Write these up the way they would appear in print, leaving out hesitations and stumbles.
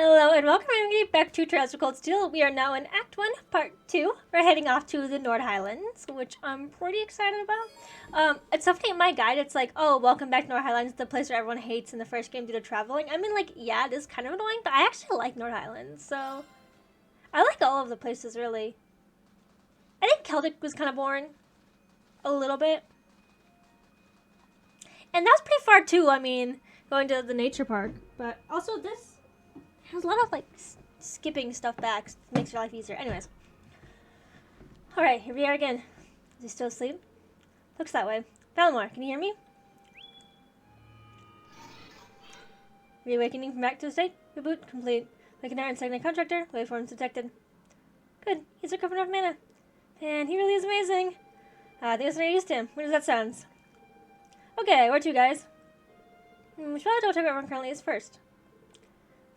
Hello and welcome back to Trails of Cold Steel. We are now in Act 1, Part 2. We're heading off to the North Highlands, which I'm pretty excited about. It's something in my guide, it's like, oh, welcome back to North Highlands, the place where everyone hates in the first game due to traveling. I mean, like, yeah, it is kind of annoying, but I actually like North Highlands, so... I like all of the places, really. I think Celtic was kind of boring. A little bit. And that was pretty far, too, I mean, going to the nature park. But also this... There's a lot of, like, skipping stuff back. Makes your life easier. Anyways. Alright, here we are again. Is he still asleep? Looks that way. Valimore, can you hear me? Reawakening from back to the state. Reboot complete. Waken and stagnant contractor. Waveforms detected. Good. He's recovered enough mana. And he really is amazing. I think that's what I used him. What does that sound? Okay, where to, guys? We should probably double check where everyone currently is first.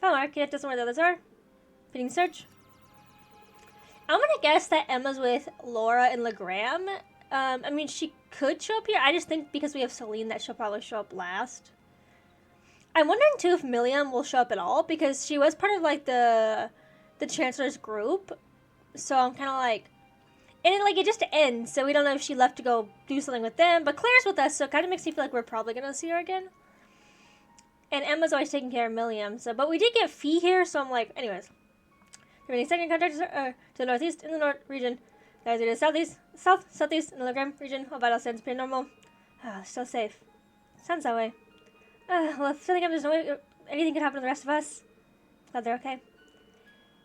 Valimore, can you tell us where the others are? Beating search. I'm gonna guess that Emma's with Laura and Legram. I mean, she could show up here. I just think because we have Celine that she'll probably show up last. I'm wondering too if Milliam will show up at all because she was part of like the Chancellor's group. So I'm kind of like, and it just ends. So we don't know if she left to go do something with them. But Claire's with us, so it kind of makes me feel like we're probably gonna see her again. And Emma's always taking care of Milliam. So, but we did get Fee here, so I'm like, anyways. Remaining second contractors are to the northeast in the north region. Guys, it is southeast in the Legram region. All vital signs pretty normal. Still safe. Sounds that way. Well, feeling like there's no way anything could happen to the rest of us. Glad they're okay.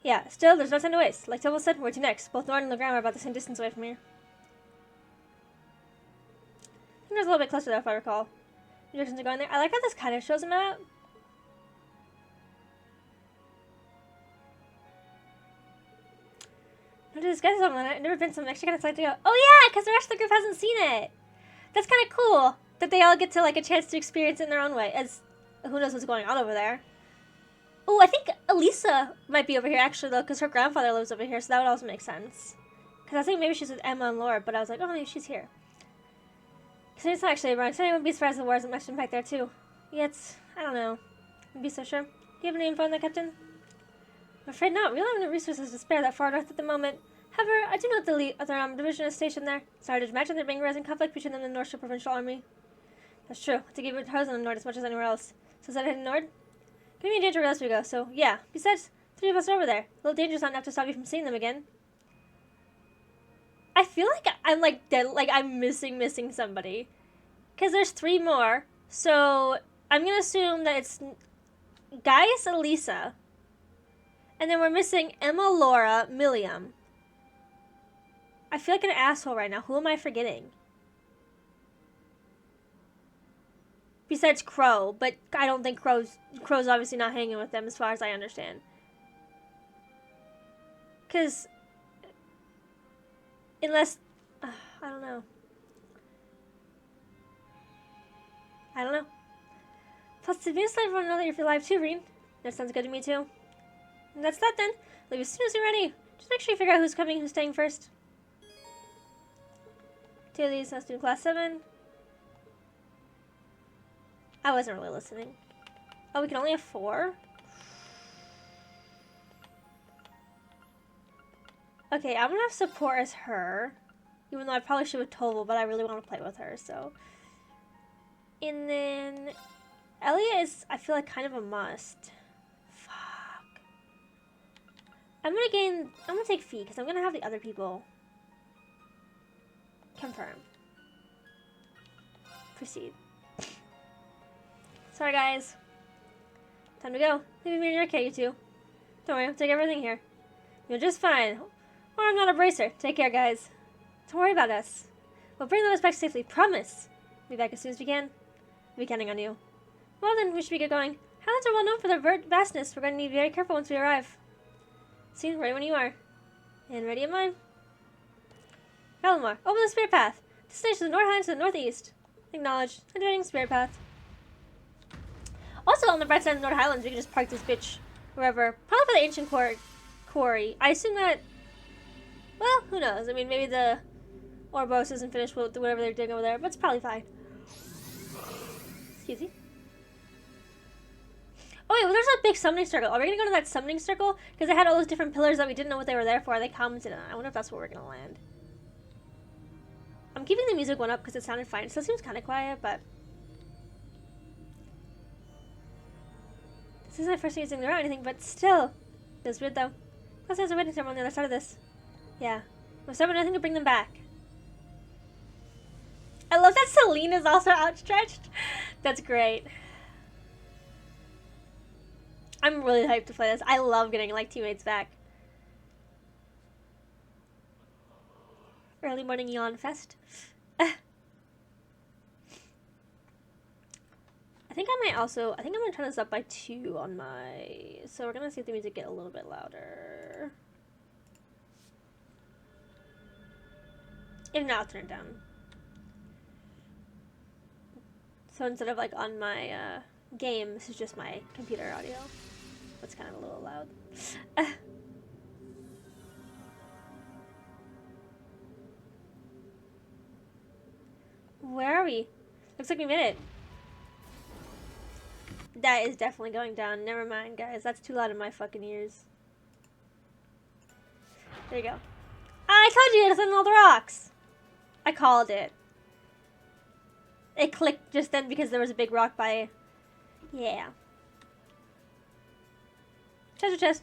Yeah, still, there's no time to waste. Like Tobal said, where to next? Both Nord and Legram are about the same distance away from here. I think there's a little bit closer though, if I recall. Directions are going there. I like how this kind of shows a map. No, this guy's something. I've never been something actually kind of excited to go. Oh yeah, because the rest of the group hasn't seen it. That's kind of cool that they all get to like a chance to experience it in their own way. As who knows what's going on over there. Oh, I think Elisa might be over here actually though, because her grandfather lives over here, so that would also make sense. Because I think maybe she's with Emma and Laura, but I was like, oh, maybe she's here. Because it's not actually around. So I wouldn't be surprised if the war hasn't much impact there too. Yeah, I don't know. I'd be so sure. Do you have any info on that, Captain? I'm afraid not. We don't have any resources to spare that far north at the moment. However, I do know that the other division is stationed there. Sorry to imagine there being a rising conflict between them and the North Shore Provincial Army. That's true. To give it hers in the north as much as anywhere else. So is that heading north? Give me a danger where else we go. So yeah. Besides, 3 of us are over there. A little dangerous not enough to stop you from seeing them again. I feel like I'm like dead, like I'm missing somebody. Because there's 3 more. So I'm going to assume that it's Gaius, Elisa. And then we're missing Emma, Laura, Milliam. I feel like an asshole right now. Who am I forgetting? Besides Crow. But I don't think Crow's obviously not hanging with them as far as I understand. Because... Unless... I don't know. I don't know. Plus, to let everyone know that you're alive too, Reen. That sounds good to me too. And that's that then. Leave as soon as you're ready. Just make sure you figure out who's coming, who's staying first. 2 of these must do class 7. I wasn't really listening. Oh, we can only have 4? Okay, I'm gonna have support as her. Even though I probably should have Toval, but I really want to play with her, so. And then Elia is, I feel like, kind of a must. Fuck. I'm gonna take Fee, because I'm gonna have the other people confirm. Proceed. Sorry, guys. Time to go. Leave me in your care, you two. Don't worry, I'll take everything here. You're just fine. Or I'm not a bracer. Take care, guys. Don't worry about us. We'll bring those back safely. Promise. Be back as soon as we can. We'll be counting on you. Well then, we should be good going. Highlands are well known for their vastness. We're going to need to be very careful once we arrive. See, ready when you are. And ready in mine. Valimore, open the spirit path. Destination is the North Highlands to the northeast. Acknowledged. Entering spirit path. Also, on the bright side of the North Highlands, we can just park this bitch wherever. Probably for the ancient quarry. I assume that... Well, who knows? I mean, maybe the Orbos isn't finished with whatever they're doing over there, but it's probably fine. Excuse me. Oh wait, well, there's a big summoning circle. Are we gonna go to that summoning circle? Because they had all those different pillars that we didn't know what they were there for. They commented on it. I wonder if that's where we're gonna land. I'm keeping the music one up because it sounded fine. It still seems kind of quiet, but... This isn't my first time using the route or anything, but still. Feels weird though. Plus there's a waiting room on the other side of this. Yeah. Must have nothing to bring them back. I love that Celine is also outstretched. That's great. I'm really hyped to play this. I love getting like teammates back. Early morning yawn fest. I think I might also, I think I'm going to turn this up by 2 on my, so we're going to see if the music get a little bit louder. If not, I'll turn it down. So instead of like on my game, this is just my computer audio. That's kind of a little loud. Where are we? Looks like we made it. That is definitely going down. Never mind, guys. That's too loud in my fucking ears. There you go. I told you to send all the rocks. I called it. It clicked just then because there was a big rock by... Yeah. Treasure chest.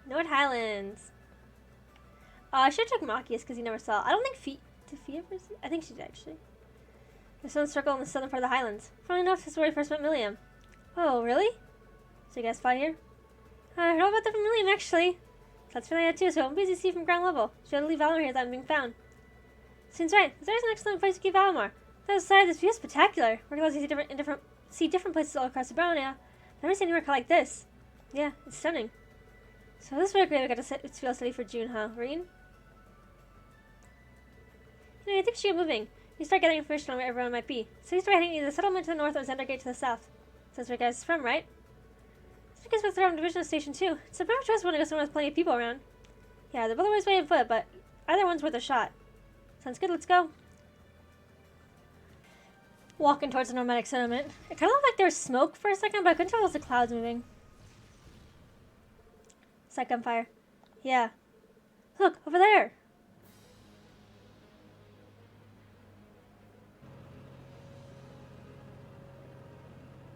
North Highlands. I should have took Machias because he never saw. I don't think did Fee ever see? I think she did actually. The southern circle in the southern part of the Highlands. Funny enough, this is where we first met Milliam. Oh, really? So you guys fought here? I heard all about that from Milliam actually. That's really too, so I'm busy to see from ground level. She had to leave Valimar here without being found. Seems right. This is an excellent place to keep Valimar. That aside, this view is spectacular. We're going to see different places all across the Baronia. Never seen anywhere like this. Yeah, it's stunning. So this is where we got to feel steady for June, huh, Reen? You know, I think we should get moving. You start gathering information on where everyone might be. So you start heading either the settlement to the north or Zendergate to the south. So that's where you guys are from, right? It's because we're from Division Station 2. It's a better choice when to go somewhere with plenty of people around. Yeah, they're both always way on foot, but either one's worth a shot. Sounds good, let's go. Walking towards the nomadic settlement. It kind of looked like there was smoke for a second, but I couldn't tell if it was the clouds moving. Sight gunfire. Yeah. Look, over there.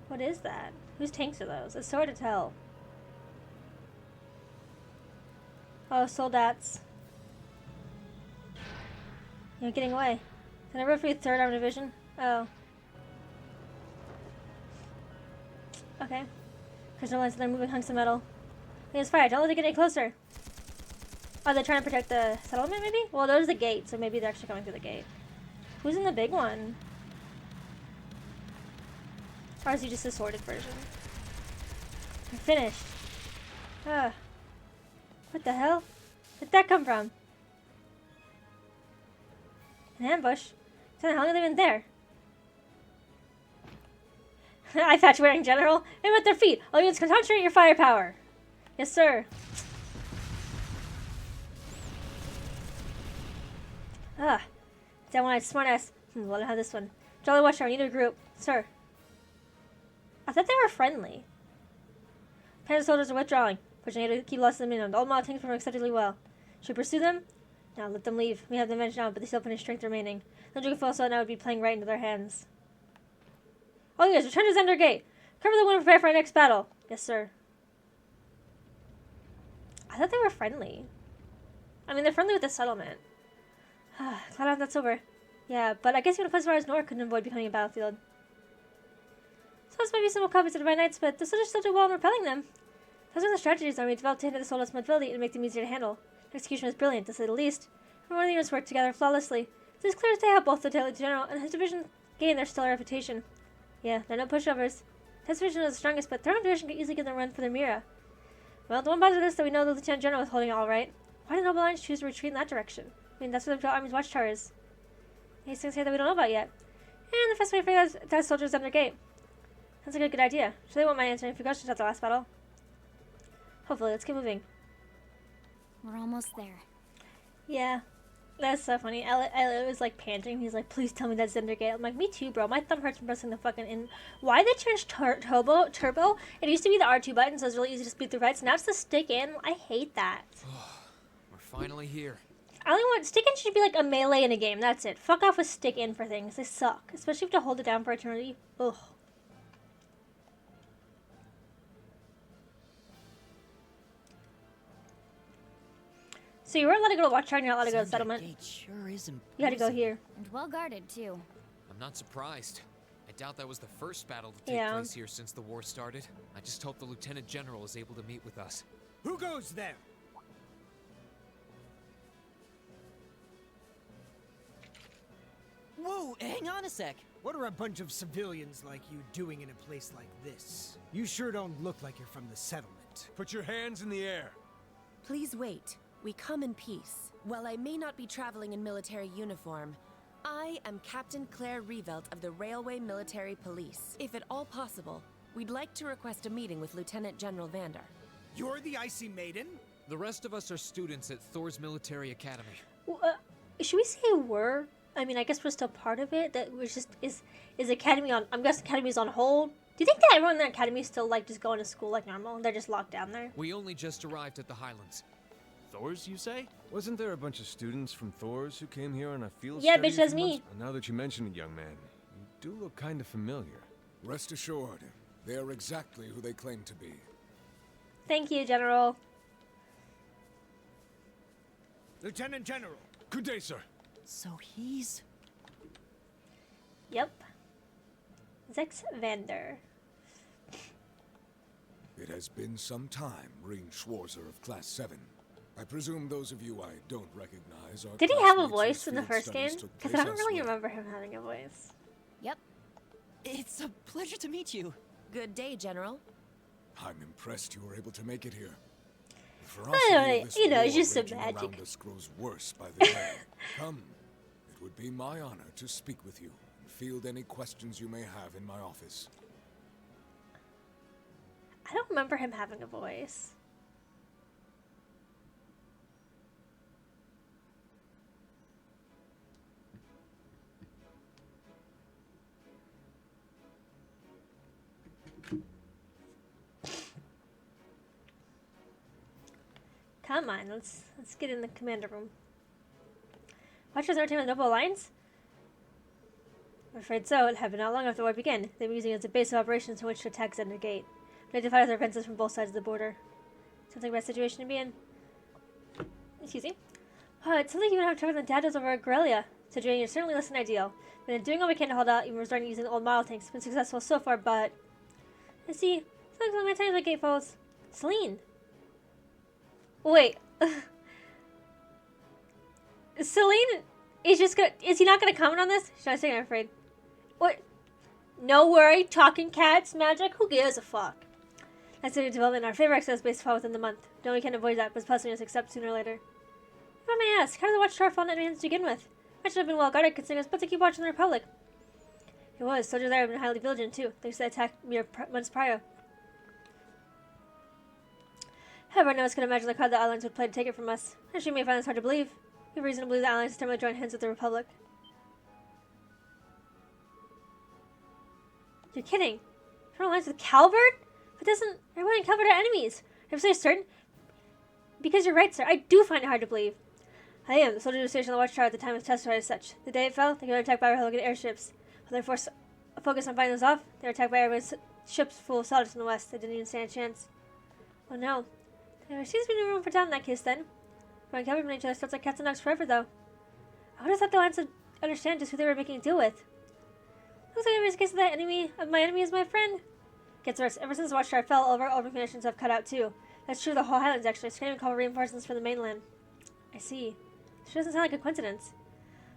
What is that? Whose tanks are those? It's so hard to tell. Oh, soldats. You're getting away. Can I roll for your 3rd Armored Division? Oh. Okay. There's no lines, they're moving hunks of metal. It's fire. Don't let it get any closer. Oh, they're trying to protect the settlement, maybe? Well, there's the gate, so maybe they're actually coming through the gate. Who's in the big one? Or is he just a sorted version? I'm finished. Ugh. What the hell? Where'd that come from? An ambush? So how long have they been there? Eye patch wearing general. Aim at their feet. All units concentrate your firepower. Yes, sir. Ah. That one-eyed smartass. Let him have this one. Jolly Watcher, we need a group. Sir. I thought they were friendly. Panda soldiers are withdrawing. But you need to keep lots of them in. All mod tanks perform exceptionally well. Should we pursue them? No, let them leave. We have the advantage now, but they still have plenty of strength remaining. No joke if also now would be playing right into their hands. All you guys, return to Zender Gate. Cover the wind and prepare for our next battle. Yes, sir. I thought they were friendly. I mean, they're friendly with the settlement. Glad that's over. Yeah, but I guess even a place as far as Nor couldn't avoid becoming a battlefield. So this might be some copies of my knights, but the soldiers still do well in repelling them. Those are the strategies Army developed to hinder the soldiers' mobility and make them easier to handle. The execution was brilliant, to say the least. Everyone of the units worked together flawlessly. It is clear as day how both the Lieutenant General and his division gained their stellar reputation. Yeah, they're no pushovers. This division was the strongest, but their own division could easily give them a run for their Mira. Well, the one bad of this that we know the Lieutenant General was holding all right. Why did Noble Alliance choose to retreat in that direction? I mean, that's where the Army's watchtower is. These things here that we don't know about yet. And the best way to figure out that soldiers under gate. Sounds like a good idea. So they won't mind answering a few questions after the last battle. Hopefully, let's keep moving. We're almost there. Yeah. That's so funny. Elliot was like panting. He's like, please tell me that's Zendergate. I'm like, me too, bro. My thumb hurts from pressing the fucking in. Why they changed turbo? It used to be the R2 button, so it was really easy to speed through fights. Now it's the stick in. I hate that. We're finally here. I only want stick in should be like a melee in a game. That's it. Fuck off with stick in for things. They suck. Especially if you have to hold it down for eternity. Ugh. So you weren't allowed to go to Watchtower and you're not allowed to go to Settlement. Gate sure is imposing. You had to go here. And well guarded, too. I'm not surprised. I doubt that was the first battle to take place here since the war started. I just hope the Lieutenant General is able to meet with us. Who goes there? Whoa, hang on a sec. What are a bunch of civilians like you doing in a place like this? You sure don't look like you're from the settlement. Put your hands in the air. Please wait. We come in peace. While I may not be traveling in military uniform, I am Captain Claire Revelt of the Railway Military Police. If at all possible, we'd like to request a meeting with Lieutenant General Vander. You're the Icy Maiden? The rest of us are students at Thor's Military Academy. Should we say we're? I mean, I guess we're still part of it. That we're just is Academy on? I'm guessing Academy's on hold. Do you think that everyone in the Academy is still like just going to school like normal? They're just locked down there. We only just arrived at the Highlands. Thor's, you say? Wasn't there a bunch of students from Thor's who came here on a field Yeah, study bitch, that's a few me. months- Now that you mention it, young man, you do look kind of familiar. Rest assured, they are exactly who they claim to be. Thank you, General. Lieutenant General. Good day, sir. So he's... Yep. Zex Vander. It has been some time, Reen Schwarzer of Class 7. I presume those of you I don't recognize are Did he have a classmates voice whose in the field first game? studies took Because I place don't really elsewhere. remember him having a voice. Yep. It's a pleasure to meet you. Good day, General. I'm impressed you were able to make it here. The know, ferocity of this you know, war it's just some raging magic. around us grows worse by the day. Come, it would be my honor to speak with you and field any questions you may have in my office. I don't remember him having a voice. Come on, let's get in the commander room. Watchers our team with Noble Alliance? I'm afraid so. It had been not long after the war began. They were using it as a base of operations from which to attack Zender Gate. They identified their defenses from both sides of the border. Sounds like a bad situation to be in. Excuse me. Oh, it sounds like you would have trouble than Dad does over at Guerrilla. Situating is certainly less than ideal. We've been doing all we can to hold out, even resorting to using the old model tanks. Been successful so far, but... I see. Sounds like my time like gatefolds. Celine. Wait. Celine is just gonna... Is he not gonna comment on this? Should I say I'm afraid? What? No worry. Talking cats magic? Who gives a fuck? That's a new development. Our favorite access base fall within the month. No, we can't avoid that, but it's possible to accept sooner or later. If I may ask, how did the Watchtower fall into hands to begin with? I should have been well guarded, considering it was supposed to keep watching the Republic. It was. Soldiers there have been highly vigilant, too, thanks to the attack mere months prior. However, no one could imagine the card the Alliance would play to take it from us. Actually, you may find this hard to believe. We have reason to believe the Alliance is determined to join hands with the Republic. You're kidding. Join alliance with Calvert? But doesn't everyone in Calvert are enemies? I'm so certain. Because you're right, sir. I do find it hard to believe. I am. The soldiers were stationed on the Watchtower at the time was testified as such. The day it fell, they got attacked by Republican airships. While they forced a focus on fighting those off, they were attacked by everyone's ships full of soldiers in the west. They didn't even stand a chance. Oh no. There seems to be no room for doubt in that case then. When Calvert and each other starts like cats and dogs forever though. I would have thought the Alliance would understand just who they were making a deal with. Looks like every case of that enemy of my enemy is my friend. Gets worse. Ever since the Watchtower fell over, all communications have cut out too. That's true of the whole Highlands actually. It's can't even call reinforcements from the mainland. I see. This doesn't sound like a coincidence.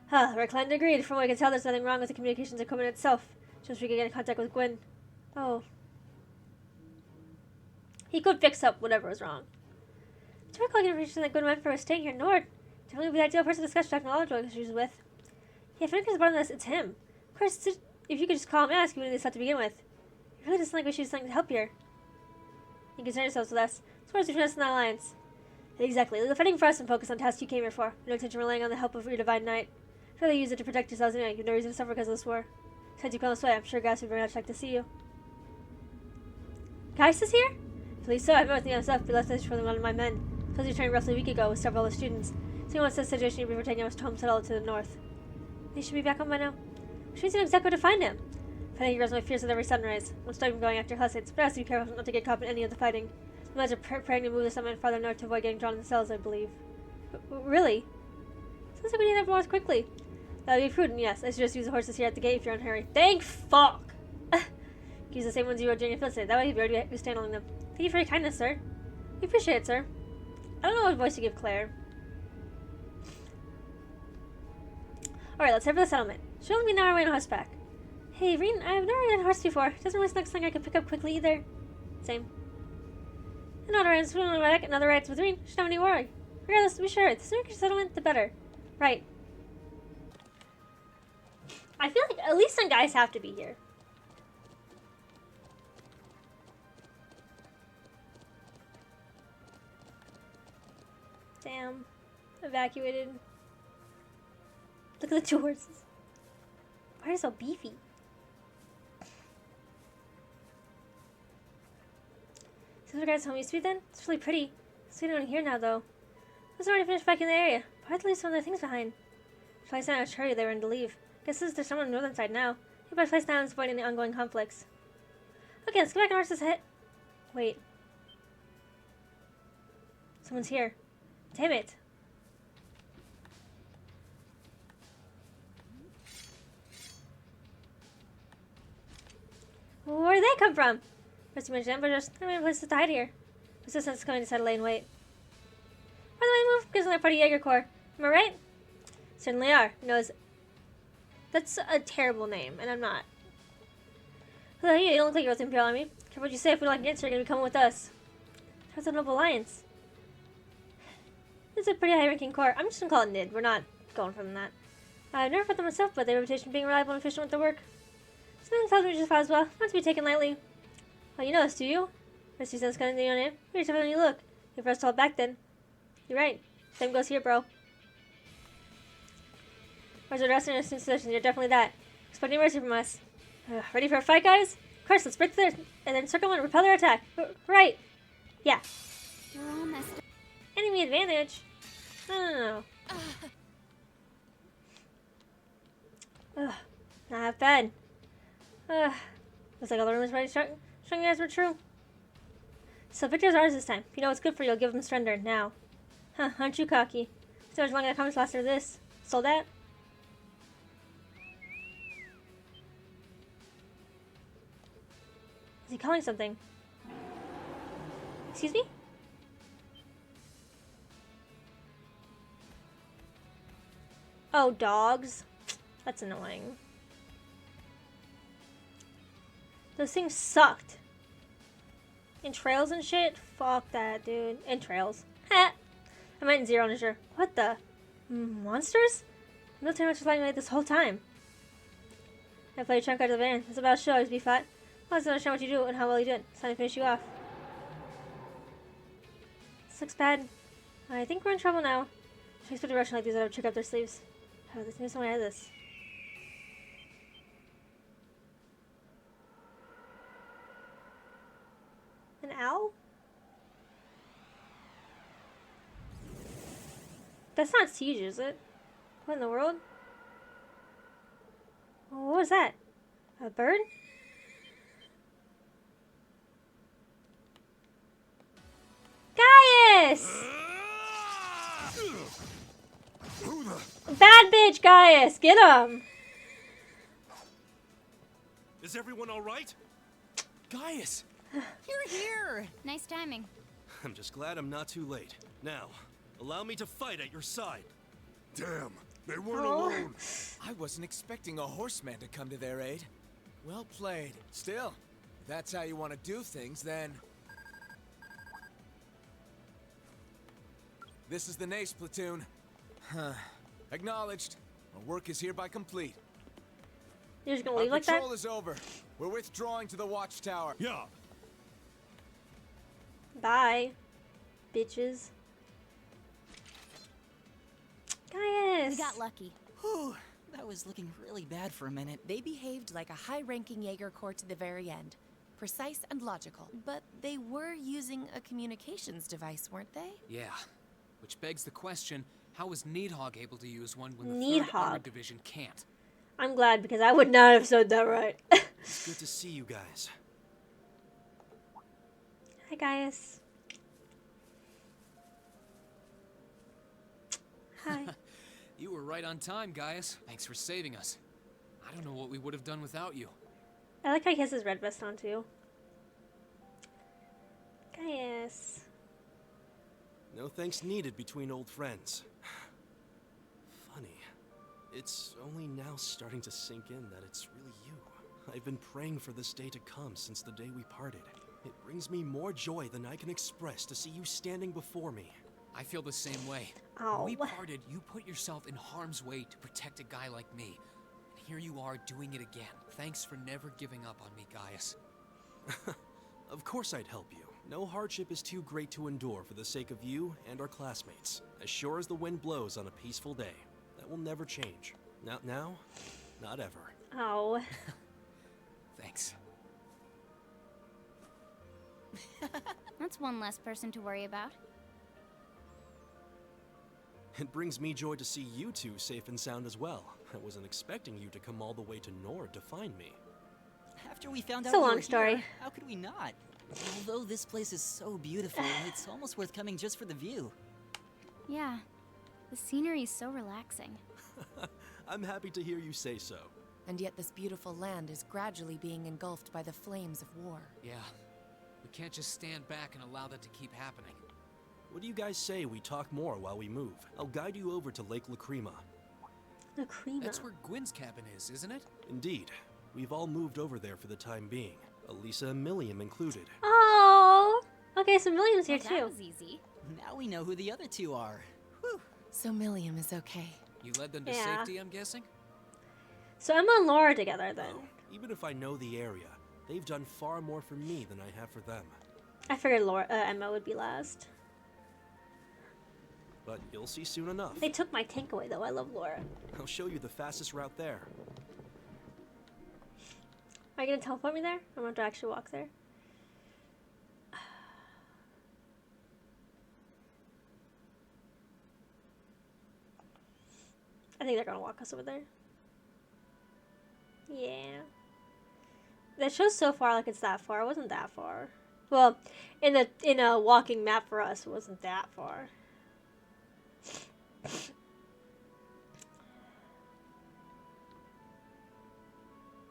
Huh, Reckland agreed. From what I can tell, there's nothing wrong with the communications equipment itself. Just we could get in contact with Gwyn. Oh. He could fix up whatever was wrong. To recall information that Gwyn went for was staying here in Nord. Definitely would be the ideal person to discuss technological issues with. Yeah, if anything's about this, it's him. Of course, if you could just call him and ask him what he thought to begin with. It really doesn't like we should do something to help here. You concern yourselves with us. It's worse between us and the Alliance. Exactly. Leave the fighting for us and focus on tasks you came here for. No intention relying on the help of your divine knight. Really use it to protect yourselves anyway. You have no reason to suffer because of this war. Besides, you come this way. I'm sure Gus would very much like to see you. Geist is here? I believe so. I've been with the MSF, but left this for one of my men. Because he returned roughly a week ago with several other students. Seeing what's the situation before taking us home settled to the north. He should be back home by now. Which means you know exactly where to find him. Fighting grows my fears with every sunrise. Won't stop him going after Hussits, but I have to be careful not to get caught in any of the fighting. The men are praying to move the summit farther north to avoid getting drawn in the cells, I believe. Really? Sounds like we need to have north quickly. That would be prudent, yes. I suggest use the horses here at the gate if you're in a hurry. Thank fuck! Use the same ones you rode during your field today. That way you'd already be handling them. Thank you for your kindness, sir. We appreciate it, sir. I don't know what voice to give Claire. Alright, let's head for the settlement. Should only be an hour away on horseback. Hey, Reen, I've never ridden a horse before. It doesn't really sound like something I can pick up quickly either. Same. Another rides with another rides with Reen. Shouldn't have any worry. Regardless, be sure, the sooner your settlement, the better. Right. I feel like at least some guys have to be here. Damn. Evacuated. Look at the two horses. Why are they so beefy? So the guys home used to be then? It's really pretty. It's sweet on here now though. I was already finished back in the area. But I had to leave some of their things behind. If I sent out a hurry, they were in to leave. Guess there's someone on the northern side now. Maybe I place now and avoiding the ongoing conflicts. Okay, let's go back and horse's head. Wait. Someone's here. Damn it. Where did they come from? First you mentioned them, but there's not many places to hide here. Resistance is coming to settle and wait. By the way, move because they're part of Jaeger Corps. Am I right? Certainly are. Knows. That's a terrible name, and I'm not. Who are you? You don't look like you're with the Imperial Army. Careful what you say. If we don't like an answer, you're gonna be coming with us. How's a noble alliance? This is a pretty high-ranking corps. I'm just gonna call it NID. We're not going from that. I've never fought them myself, but their reputation being reliable and efficient with their work. Something tells me just fine as well. Not to be taken lightly. Well, you know this, do you? First you sense kind of on it. You're tougher than you look. You're first to hold back then. You're right. Same goes here, bro. Where's the rest of your positions? You're definitely that. Expect no mercy from us. Ready for a fight, guys? Of course, let's break through and then circle and repel their attack. Right. Yeah. We're all messed up. Enemy advantage? No. Ugh. Not half bad. Looks like all the rumors about strong guys were true. So victor's ours this time. If you know what's good for you, you'll give them surrender now. Huh, aren't you cocky? So much longer that comes last after this. Sold that? Is he calling something? Excuse me? Oh, dogs. That's annoying. Those things sucked. Entrails and shit? Fuck that, dude. Entrails. Ha! I meant zero on sure. What the? Monsters? The military was flying away this whole time. I played a chunk out of the van. It's about to show us, be fat. I want to understand what you do and how well you do it. It's time to finish you off. This looks bad. I think we're in trouble now. I expect a Russian like these that would check out their sleeves. Oh, this needs someone out of this. An owl? That's not siege, is it? What in the world? What was that? A bird? Gaius! Bad bitch Gaius! Get him! Is everyone alright? Gaius! You're here. Nice timing. I'm just glad I'm not too late. Now, allow me to fight at your side. Damn, they weren't Oh. alone. I wasn't expecting a horseman to come to their aid. Well played. Still, if that's how you want to do things, then... This is the Nace platoon. Acknowledged. Our work is hereby complete. You're just gonna Our leave like that? patrol is over. We're withdrawing to the watchtower. Yeah. Bye. Bitches. Gaius! We got lucky. Whew, that was looking really bad for a minute. They behaved like a high-ranking Jaeger Corps to the very end. Precise and logical. But they were using a communications device, weren't they? Yeah. Which begs the question, how was Needhog able to use one when the Needhog. 3rd Armored Division can't? I'm glad, because I would not have said that right. It's good to see you guys. Hi, Gaius. Hi. You were right on time, Gaius. Thanks for saving us. I don't know what we would have done without you. I like how he has his red vest on, too. Gaius. No thanks needed between old friends. Funny. It's only now starting to sink in that it's really you. I've been praying for this day to come since the day we parted. It brings me more joy than I can express to see you standing before me. I feel the same way. Oh. When we parted, you put yourself in harm's way to protect a guy like me. And here you are doing it again. Thanks for never giving up on me, Gaius. Of course I'd help you. No hardship is too great to endure for the sake of you and our classmates. As sure as the wind blows on a peaceful day. That will never change. Not now, not ever. Oh. Thanks. That's one less person to worry about. It brings me joy to see you two safe and sound as well. I wasn't expecting you to come all the way to Nord to find me. After we found It's out a you long were story. here, how could we not? Although this place is so beautiful, it's almost worth coming just for the view. Yeah. The scenery is so relaxing. I'm happy to hear you say so. And yet this beautiful land is gradually being engulfed by the flames of war. Yeah. We can't just stand back and allow that to keep happening. What do you guys say we talk more while we move? I'll guide you over to Lake Lacrima. Lacrima. That's where Gwyn's cabin is, isn't it? Indeed. We've all moved over there for the time being. Elisa and Milliam included. Oh. Okay, so William's here Well, too. that was easy. Now we know who the other two are. Whew. So Milliam is okay. You led them to Yeah. safety, I'm guessing? So Emma and Laura together then. Oh, even if I know the area, they've done far more for me than I have for them. I figured Emma would be last. But you'll see soon enough. They took my tank away though. I love Laura. I'll show you the fastest route there. Are you gonna teleport me there? I'm gonna have to actually walk there. I think they're gonna walk us over there. Yeah. That shows so far like it's that far. It wasn't that far. Well, in a walking map for us, it wasn't that far.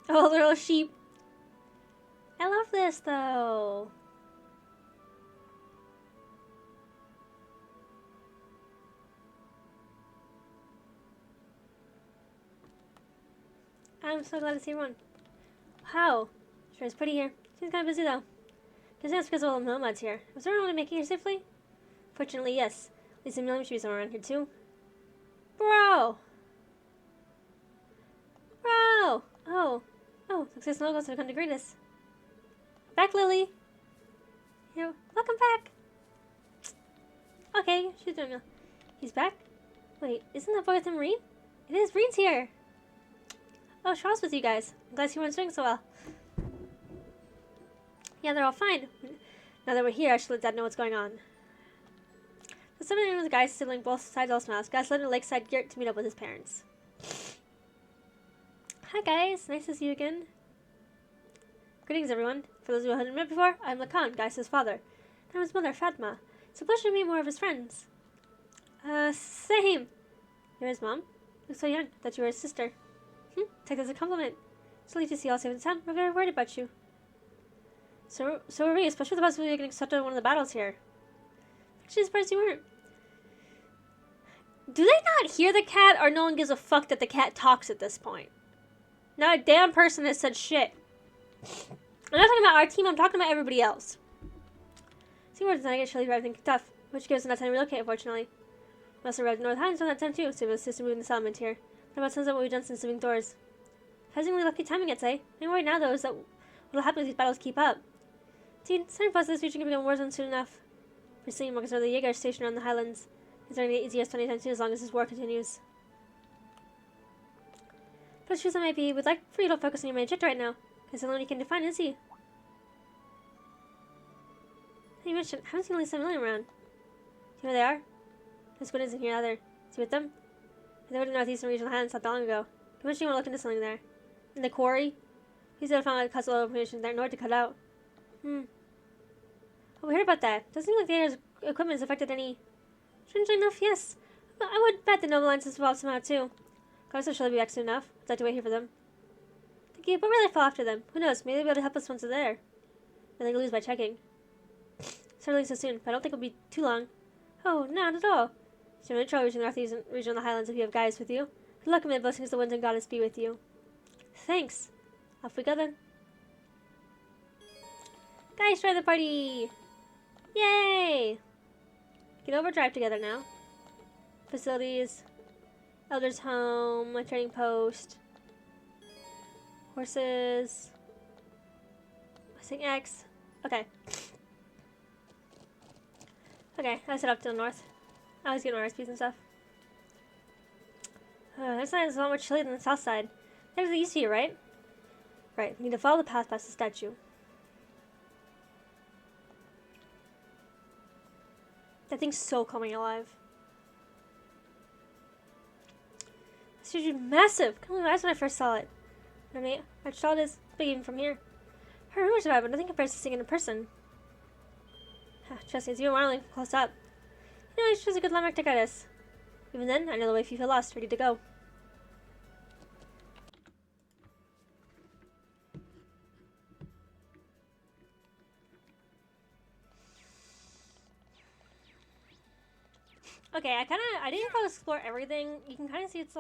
Oh, little sheep. I love this though. I'm so glad to see everyone. Wow. Sure is pretty here. Seems kind of busy though. Guess that's because of all the nomads here. Was everyone really making it safely? Fortunately, yes. Lisa and Milliam should be somewhere around here too. Bro! Bro! Oh. Oh, looks like Snowghosts have come to greet us. Back, Lily! Yeah, welcome back! Okay, she's doing it. He's back? Wait, isn't that boy with him Reed? It is, Reed's here! Oh, Charles with you guys. I'm glad everyone's doing so well. Yeah, they're all fine. Now that we're here, I should let Dad know what's going on. So someone with the guy's sibling, both sides all smiles. Guys led to Lakeside Gert to meet up with his parents. Hi guys, nice to see you again. Greetings everyone. For those who haven't met before, I'm Lacan, Gaius' father. And I'm his mother, Fatma. It's a pleasure to meet more of his friends. Same. You're his mom? Looks so young. Thought you were his sister. Take that as a compliment. It's lovely to see you all safe and sound. We're very worried about you. So are we, especially with the possibility of getting swept in one of the battles here. Actually surprised you weren't. Do they not hear the cat, or no one gives a fuck that the cat talks at this point? Not a damn person has said shit. I'm not talking about our team, I'm talking about everybody else. See where tonight I get chilly for everything kicked off, which gives us enough time to relocate, unfortunately. We also arrived in North Highlands around that time too, so we'll assist in moving the settlement here. What about sunset what we've done since moving doors? Surprisingly lucky timing, I'd say. My worry now though is that what'll happen if these battles keep up. Dude, it's time for us this region can become war zone soon enough. We're seeing more concerned with the Jaegers station around the Highlands. It's going to get easier 2022 as long as this war continues. But as true as it might be, we'd like for you to focus on your main objective right now, because the only one you can define is he. You mentioned, I haven't seen Lisa Million around. Do you know where they are? This one isn't here either. Is he with them? They were in the Northeastern Regional Hands not that long ago. You mentioned you want to look into something there. In the quarry? He's going to find out puzzle information there, nor to cut out. Oh, we heard about that. Doesn't seem like the area's equipment has affected any. Strangely enough, yes. I would bet the Noble Alliance is involved somehow too. Guys will surely be back soon enough. I'd like to wait here for them. Thank you, but really fall after them. Who knows? Maybe they'll be able to help us once they're there. Then they can lose by checking. Certainly so soon, but I don't think it'll be too long. Oh, not at all. So I'm trouble reaching the Northeastern region of the Highlands if you have guys with you. Good luck and may the blessings of the winds and goddess be with you. Thanks. Off we go then. Guys, join the party! Yay! Get overdrive together now. Facilities. Elder's home. A trading post. Horses. Missing X. Okay. Okay, I set up to the north. I always get my recipes and stuff. This side is a lot more chilly than the south side. There's the east here, right? Right, we need to follow the path past the statue. That thing's so coming alive. This is massive. Can't believe my eyes when I first saw it. I mean, I saw it is big even from here. I heard rumors about it, but nothing compares to seeing it in person. Trust me, it's even more close up. You know, it's just a good landmark to guide us. Even then, I know the way if you feel lost, ready to go. Okay, I didn't go explore everything. You can kind of see it's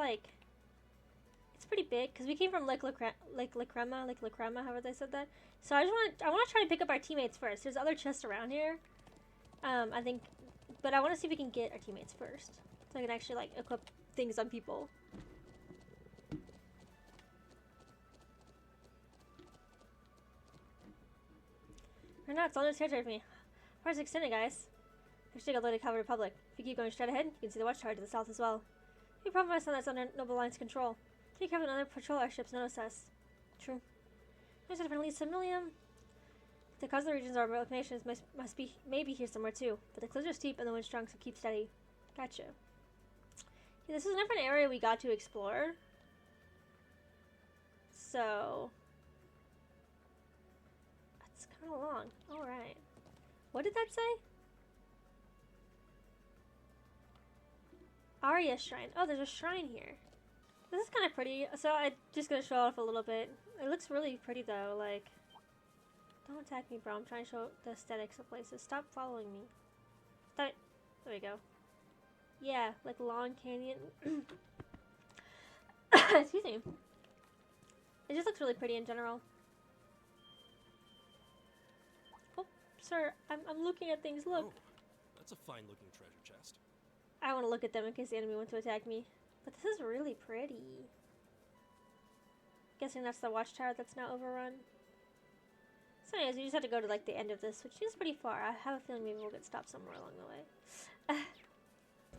pretty big because we came from Lake Lacrema, however they said that. So I want to try to pick up our teammates first. There's other chests around here. I think, but I want to see if we can get our teammates first, so I can actually equip things on people. Or not, it's all new territory for me. Far's extended, guys. There's still a lot to cover the public. If you keep going straight ahead, you can see the watchtower to the south as well. You probably find that's under Noble Alliance control. Take care of another patrol airships notice us. True. There's a different Lisa Millium. The cause of the region's orbital inclinations must be maybe here somewhere too, but the cliffs are steep and the wind's strong, so keep steady. Gotcha. Yeah, this is a different area we got to explore. So that's kind of long. All right. What did that say? Arya Shrine. Oh, there's a shrine here. This is kind of pretty. So I'm just gonna show off a little bit. It looks really pretty though. Like, don't attack me, bro. I'm trying to show the aesthetics of places. Stop following me. Stop it. There we go. Yeah, like Long Canyon. Excuse me. It just looks really pretty in general. Oh, sir, I'm looking at things. Look. Oh, that's a fine-looking treasure chest. I want to look at them in case the enemy wants to attack me. But this is really pretty. Guessing that's the watchtower that's now overrun. So anyways, we just have to go to the end of this, which is pretty far. I have a feeling maybe we'll get stopped somewhere along the way.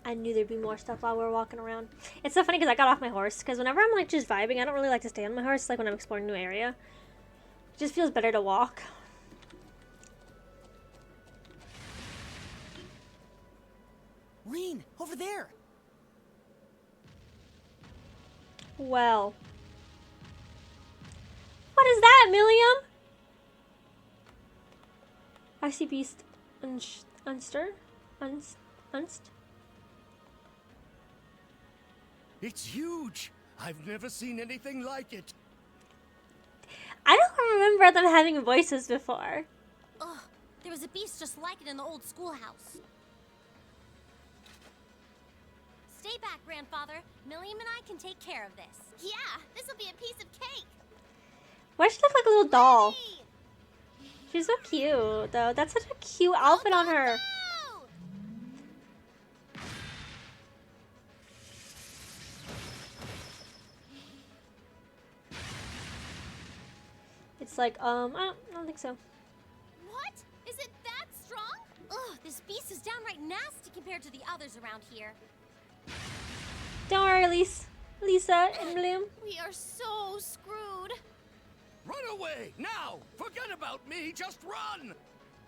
I knew there'd be more stuff while we were walking around. It's so funny because I got off my horse. Because whenever I'm just vibing, I don't really like to stay on my horse. Like when I'm exploring a new area. It just feels better to walk. Reen, over there! Well. What is that, Milliam? I see beast unst. It's huge! I've never seen anything like it. I don't remember them having voices before. Ugh, there was a beast just like it in the old schoolhouse. Stay back, Grandfather. Milliam and I can take care of this. Yeah, this'll be a piece of cake. Why does she look like a little doll? She's so cute, though. That's such a cute outfit on her. It's like, I don't think so. What? Is it that strong? Ugh, this beast is downright nasty compared to the others around here. Don't worry, Lisa and Bloom. We are so screwed. Run away, now! Forget about me, just run!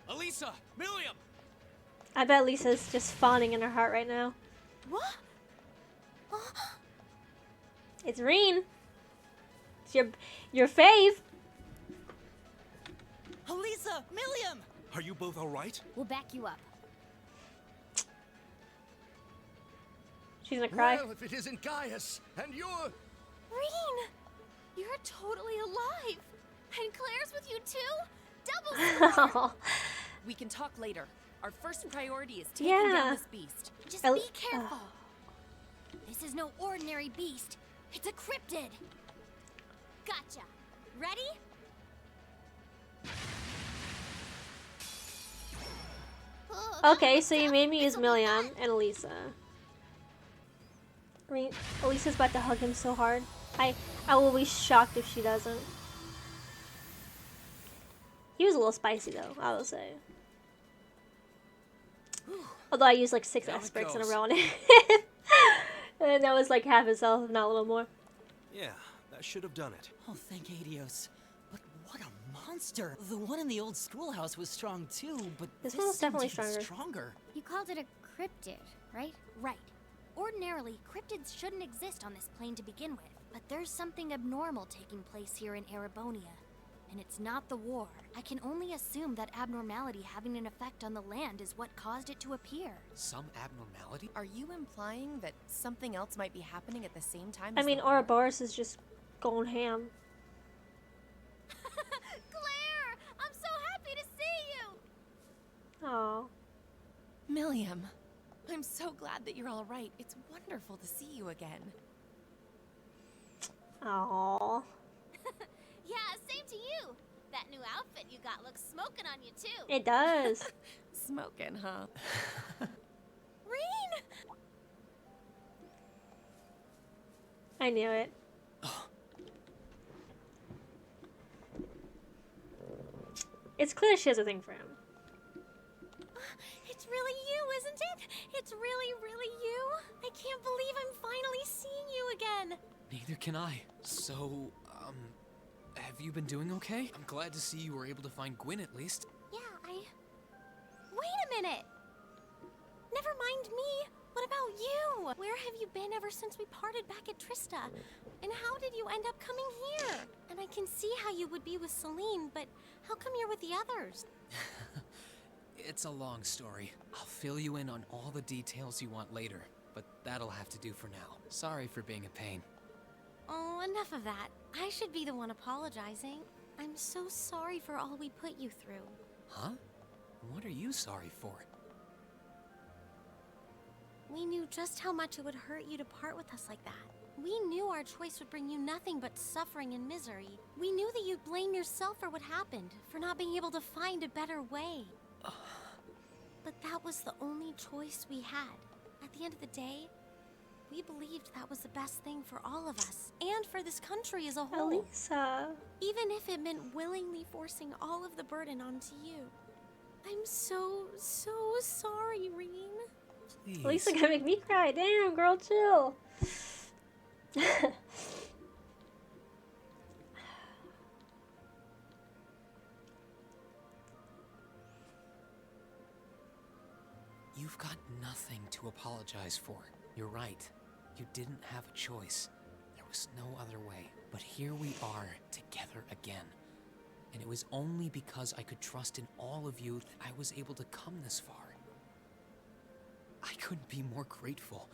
Elisa! Milliam! I bet Lisa's just fawning in her heart right now. What? It's Reen. It's your fave. Elisa! Milliam! Are you both alright? We'll back you up. She's gonna cry. Well, if it isn't Gaius, and you're... Reen! You're totally alive. And Claire's with you too? Double score! We can talk later. Our first priority is taking down this beast. Just be careful. This is no ordinary beast. It's a cryptid. Gotcha. Ready? Okay, so you made me use Milliam and Elisa. Elisa's about to hug him so hard. I will be shocked if she doesn't. He was a little spicy though, I will say. Although I used like 6 Down it experts in a goes. row on it. And that was like half his health, if not a little more. Yeah, that should have done it. Oh, thank Adios. But what a monster! The one in the old schoolhouse was strong too, but This one was seems definitely even stronger. You called it a cryptid, right? Right. Ordinarily, cryptids shouldn't exist on this plane to begin with. But there's something abnormal taking place here in Erebonia. And it's not the war. I can only assume that abnormality having an effect on the land is what caused it to appear. Some abnormality? Are you implying that something else might be happening at the same time? I as mean, the war? Ouroboros is just going ham. Claire! I'm so happy to see you! Aw. Milliam, I'm so glad that you're all right. It's wonderful to see you again. Aw. Yeah, same to you. That new outfit you got looks smoking on you too. It does. Smoking, huh? Reen! I knew it. It's clear she has a thing for him. It's really you, isn't it? It's really, really you. I can't believe I'm finally seeing you again. Neither can I. So, have you been doing okay? I'm glad to see you were able to find Gwyn at least. Yeah, Wait a minute! Never mind me. What about you? Where have you been ever since we parted back at Trista? And how did you end up coming here? And I can see how you would be with Celine, but how come you're with the others? It's a long story. I'll fill you in on all the details you want later, but that'll have to do for now. Sorry for being a pain. Oh, enough of that. I should be the one apologizing. I'm so sorry for all we put you through. Huh? What are you sorry for? We knew just how much it would hurt you to part with us like that. We knew our choice would bring you nothing but suffering and misery. We knew that you'd blame yourself for what happened, for not being able to find a better way. But that was the only choice we had. At the end of the day, we believed that was the best thing for all of us, and for this country as a whole. Elisa. Even if it meant willingly forcing all of the burden onto you. I'm so sorry, Reen. Please. Elisa gonna make me cry. Damn, girl, chill. You've got nothing to apologize for. You're right. You didn't have a choice. There was no other way. But here we are, together again. And it was only because I could trust in all of you that I was able to come this far. I couldn't be more grateful.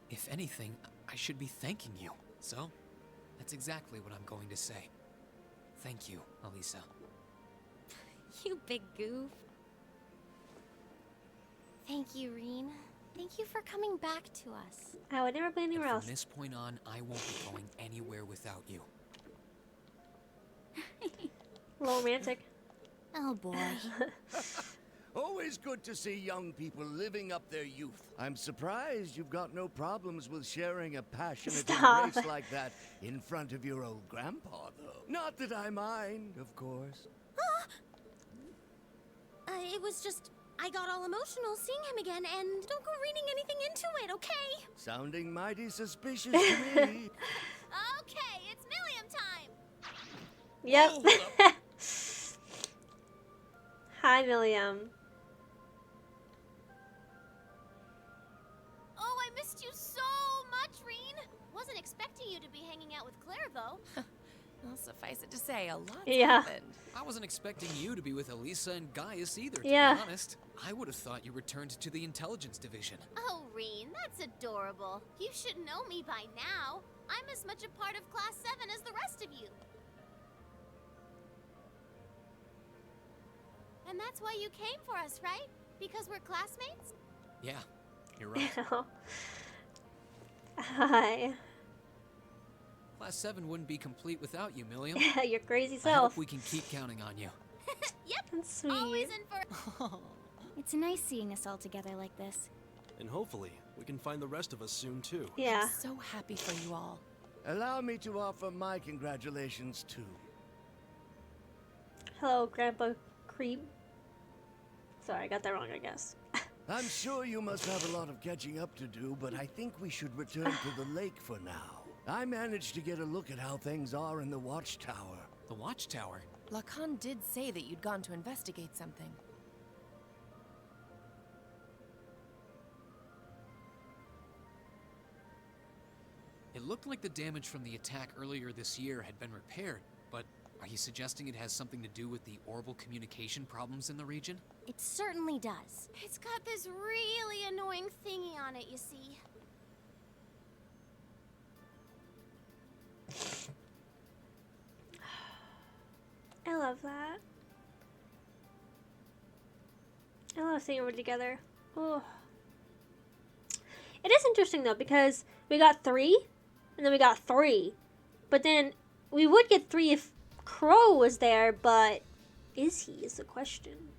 If anything, I should be thanking you. So, that's exactly what I'm going to say. Thank you, Elisa. You big goof. Thank you, Reen. Thank you for coming back to us. I would never be anywhere And else. from this point on, I won't be going anywhere without you. A little romantic. Oh boy. Always good to see young people living up their youth. I'm surprised you've got no problems with sharing a passionate Stop. embrace like that in front of your old grandpa, though. Not that I mind, of course. It was just I got all emotional seeing him again, and don't go reading anything into it, okay? Sounding mighty suspicious to me. Okay, it's Milliam time! Yep. Hi, Milliam. Oh, I missed you so much, Reen! Wasn't expecting you to be hanging out with Claire, though. Well, suffice it to say, a lot's Yeah. happened. I wasn't expecting you to be with Elisa and Gaius either, to Yeah. be honest. I would have thought you returned to the intelligence division. Oh, Reen, that's adorable. You should know me by now. I'm as much a part of Class 7 as the rest of you. And that's why you came for us, right? Because we're classmates? Yeah, you're right. Hi. Class 7 wouldn't be complete without you, Milliam. Your crazy I hope self. we can keep counting on you. Yep, That's always sweet. in for... It's nice seeing us all together like this. And hopefully, we can find the rest of us soon too. Yeah. I'm so happy for you all. Allow me to offer my congratulations too. Hello, Grandpa Creep. Sorry, I got that wrong, I guess. I'm sure you must have a lot of catching up to do, but I think we should return to the lake for now. I managed to get a look at how things are in the watchtower. The watchtower? Lacan did say that you'd gone to investigate something. It looked like the damage from the attack earlier this year had been repaired, but are you suggesting it has something to do with the orbital communication problems in the region? It certainly does. It's got this really annoying thingy on it, you see. I love that. I love seeing everybody together. Oh. It is interesting though, because we got 3, and then we got 3. But then we would get 3 if Crow was there, but is he is the question.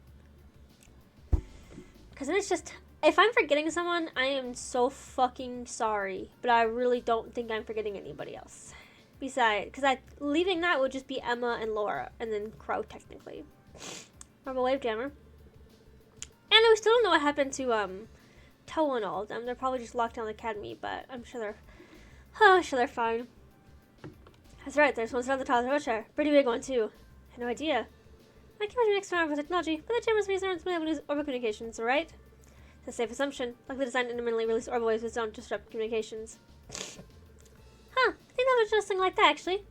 Because then it's just, if I'm forgetting someone, I am so fucking sorry. But I really don't think I'm forgetting anybody else. Besides, because leaving that would just be Emma and Laura, and then Crow technically. Marble Wave Jammer. And we still don't know what happened to Toe and all of them. They're probably just locked down the academy, but I'm sure they're fine. That's right, there's one on the top of the wheelchair. Pretty big one too. I had no idea. I can't imagine next round for technology, but the Jammer's reason is able to use orbital communications, right? It's a safe assumption. Likely designed to intermittently release orbital waves that don't disrupt communications. Huh, I think that was just something like that, actually.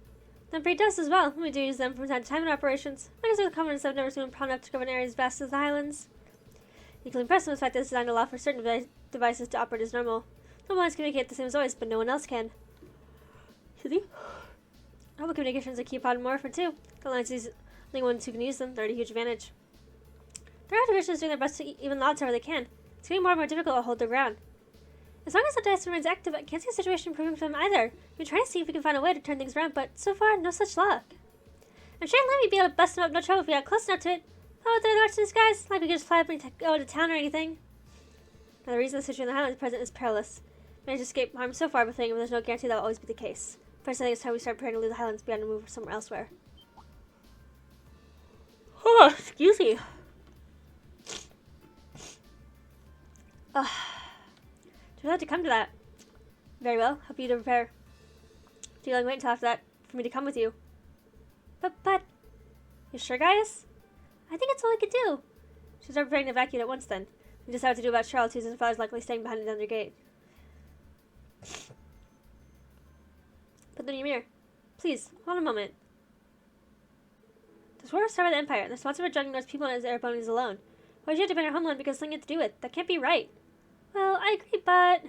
Them pretty does as well. We do use them from time to time in operations. I guess with confidence I've never seen them proud enough to cover an area as vast as the Highlands. Equally impressive is the fact that it's designed to allow for certain devices to operate as normal. Normal lines communicate the same as always, but no one else can. Excuse me? Orbital communication is a key part of Morphin too. The lines use only ones who can use them. They're at a huge advantage. Their division is doing their best to even the odds however they can. It's getting more and more difficult to hold their ground. As long as the dice remains active, I can't see a situation improving for them either. We're trying to see if we can find a way to turn things around, but so far, no such luck. I'm sure Lemmy would be able to bust them up no trouble if we got close enough to it. How about the arts in disguise? Like we could just fly up and go to town or anything. Now, the reason the situation in the Highlands present is perilous. We managed to escape harm so far, but there's no guarantee that will always be the case. First, I think it's time we start preparing to leave the Highlands beyond and move somewhere elsewhere. Oh, excuse me. Do you have to come to that? Very well. Help you to prepare. Do you wait until after that for me to come with you? But, you sure, Gaius? I think it's all I could do. She's start preparing to evacuate at once then. We decide what to do about Charlotte, whose father's likely staying behind the under gate. Put them in your mirror. Please, hold on a moment. This war started by the Empire, and they're sponsored by drugging Norse people and as Erebonians alone. Why would you have to defend our homeland because something you have to do with? That can't be right. Well, I agree, but...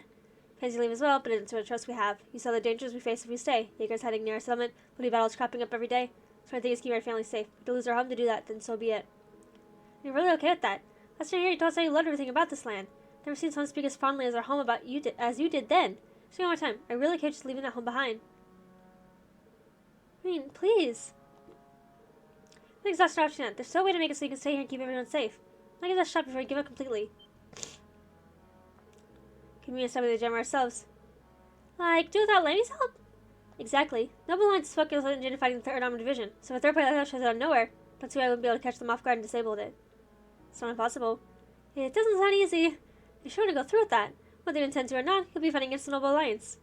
Fancy leave as well, but it's what trust we have. You saw the dangers we face if we stay. Jaegers heading near our settlement, bloody battles cropping up every day. So I think it's keep our family safe. If we lose our home to do that, then so be it. You're really okay with that. Last time you told us how you loved everything about this land. Never seen someone speak as fondly as our home about you as you did then. Just one more time. I really can't just leaving that home behind. I mean, please. I think that's an option yet. There's no way to make it so you can stay here and keep everyone safe. I'll give that a shot before we give up completely. Can we assemble the gem ourselves? Like, do without Lemmy's help? Exactly. Noble Alliance focused on engine fighting the 3rd Armored Division, so if a third party like that shows out of nowhere, that's why I wouldn't be able to catch them off guard and disable it. It's not impossible. It doesn't sound easy. You're sure to go through with that. Whether you intend to or not, you'll be fighting against the Noble Alliance.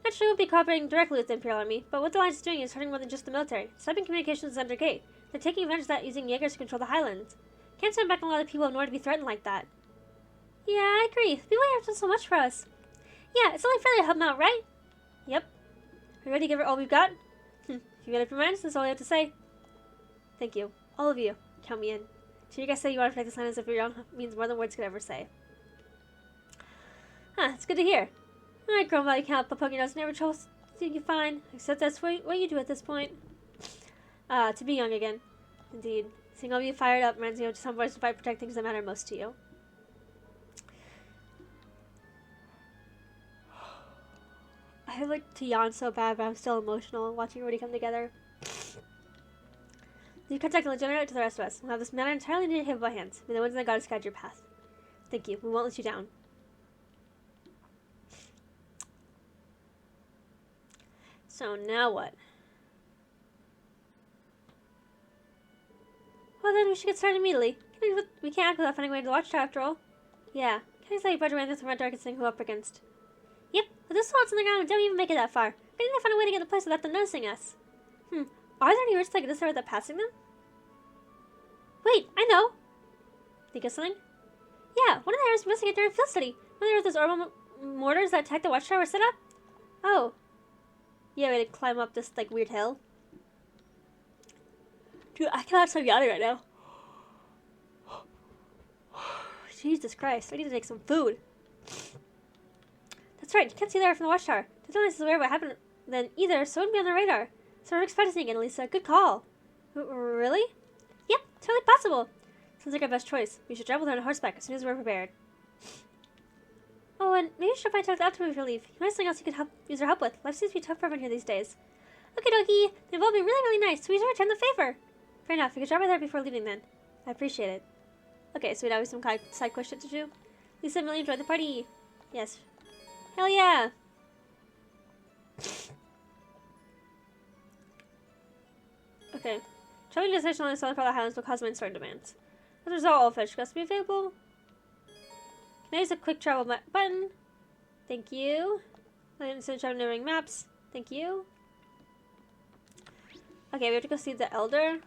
Naturally, we'll be cooperating directly with the Imperial Army, but what the Alliance is doing is hurting more than just the military. Sniping communications is under gate. They're taking advantage of that using Jaegers to control the Highlands. Can't stand back and allow the people of Nord to be threatened like that. Yeah, I agree. The people here have done so much for us. Yeah, it's only fair to help them out, right? Yep. Are you ready to give it all we've got? If you made up your minds, that's all I have to say. Thank you. All of you. Count me in. So you guys say you want to protect this land as if your own means more than words could ever say. Huh, it's good to hear. Alright, Grandma, you can't help but poke your nose. Never trust you fine. Except that's what you do at this point. To be young again. Indeed. Seeing all of you fired up reminds me of some voice to fight protect things that matter most to you. I like to yawn so bad, but I'm still emotional watching everybody come together. You contact the generator to the rest of us. We'll have this matter entirely in your capable hands. May the winds and the goddess guide your path. Thank you. We won't let you down. So now what? Well then, we should get started immediately. We can't act without finding a way to the watchtower after all. Yeah. Can't exactly budge around this red darkest thing we're up against. Yep, but this slot's on the ground and don't even make it that far. We need to find a way to get to the place without them noticing us. Are there any routes like this without passing them? Wait, I know! Think of something? Yeah, one of the areas missing it during field study. One of those orbital mortars that attacked the watchtower were set up? Oh. Yeah, we had to climb up this, like, weird hill. Dude, I cannot stop yawning right now. Jesus Christ, I need to take some food. That's right, you can't see the air from the watchtower. There's nothing aware of what happened then either, so it wouldn't be on the radar. So we're expecting again, Lisa. Good call. Really? Yep, totally possible. Sounds like our best choice. We should travel there on horseback as soon as we're prepared. Oh, and maybe we should find out after we leave. You might have something else you could use our help with. Life seems to be tough for everyone here these days. Okie dokie. They've all been really, really nice, so we should return the favor. Fair enough. We could drop by there before leaving then. I appreciate it. Okay, so we now have some side quest shit to do. Lisa really enjoyed the party. Yes. Hell yeah. Okay. Traveling destination on the southern part of the Highlands will cause many certain demands. As a result, all fetch quests will be available. Can I use a quick travel button? Thank you. Instead of traveling narrowing maps. Thank you. Okay, we have to go see the Elder.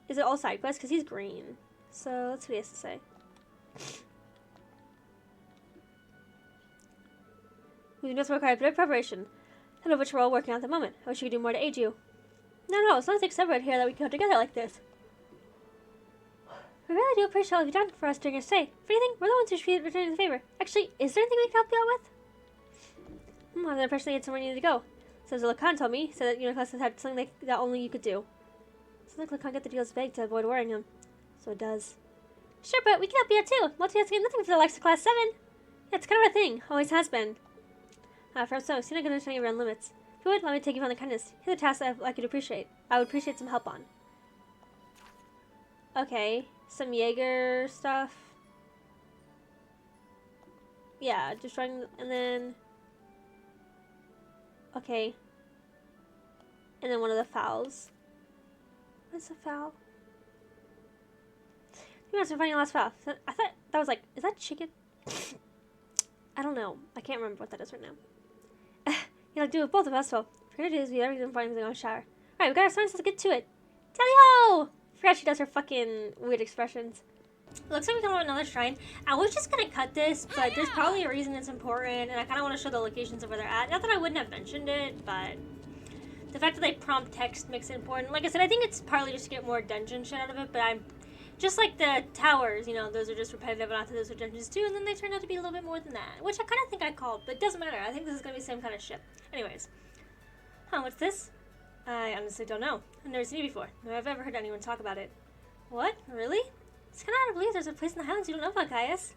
Is it all side quests? Because he's green. So let's see what he has to say. We must require a bit of preparation, none of which we're all working on at the moment. I wish we could do more to aid you. No, it's not separate here that we come together like this. We really do appreciate all you've done for us during your stay. If anything, we're the ones who should be returning the favor. Actually, is there anything we can help you out with? I was the impression that you had somewhere you needed to go. So Lacan told me, said that Uniclass had something that only you could do. Sounds like Lacan got the deals vague to avoid worrying him. So it does. Sure, but we can help you out too. Multitasking nothing for the likes of Class 7. Yeah, it's kind of our thing. Always has been. Perhaps so. Seen a good understanding around limits. If you would, let me take you on the kindness. Here's a task that I could appreciate. I would appreciate some help on. Okay. Some Jaeger stuff. Yeah, just trying, and then... Okay. And then one of the fowls. What's a fowl? You must have finding the last fowl. I thought that was like, is that chicken? I don't know. I can't remember what that is right now. You know, do it both of us, so. If you're gonna do this, we already didn't find anything on shower. Alright, we got our signs, let's get to it. Tally-ho! Forgot she does her fucking weird expressions. It looks like we come to another shrine. I was just gonna cut this, but there's probably a reason it's important, and I kind of want to show the locations of where they're at. Not that I wouldn't have mentioned it, but the fact that they prompt text makes it important. Like I said, I think it's partly just to get more dungeon shit out of it, but I'm just like the towers, you know, those are just repetitive, and after those are dungeons too, and then they turn out to be a little bit more than that, which I kind of think I called, but it doesn't matter. I think this is gonna be the same kind of shit. Anyways, what's this? I honestly don't know. I've never seen it before. Nor have I ever heard anyone talk about it. What? Really? It's kind of hard to believe there's a place in the Highlands you don't know about, Caius.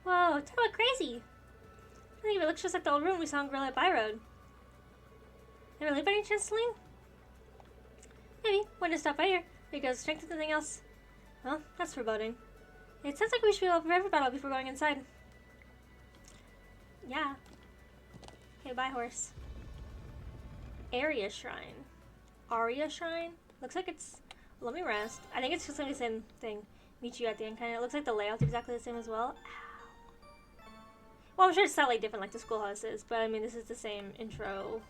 Whoa, talk about crazy. I think it looks just like the old room we saw in Gorilla at Byroad. Never leave by any chance, Celine? Maybe. Wanted to stop by here. Because strength or something else. Well, that's foreboding. It sounds like we should be all prepared for battle before going inside. Yeah. Okay, bye, horse. Area Shrine. Aria Shrine? Looks like it's... Let me rest. I think it's just gonna be the same thing. meet you at the end, kind of. It looks like the layout's exactly the same as well. Well, I'm sure it's slightly different like the schoolhouse is, but I mean, this is the same intro.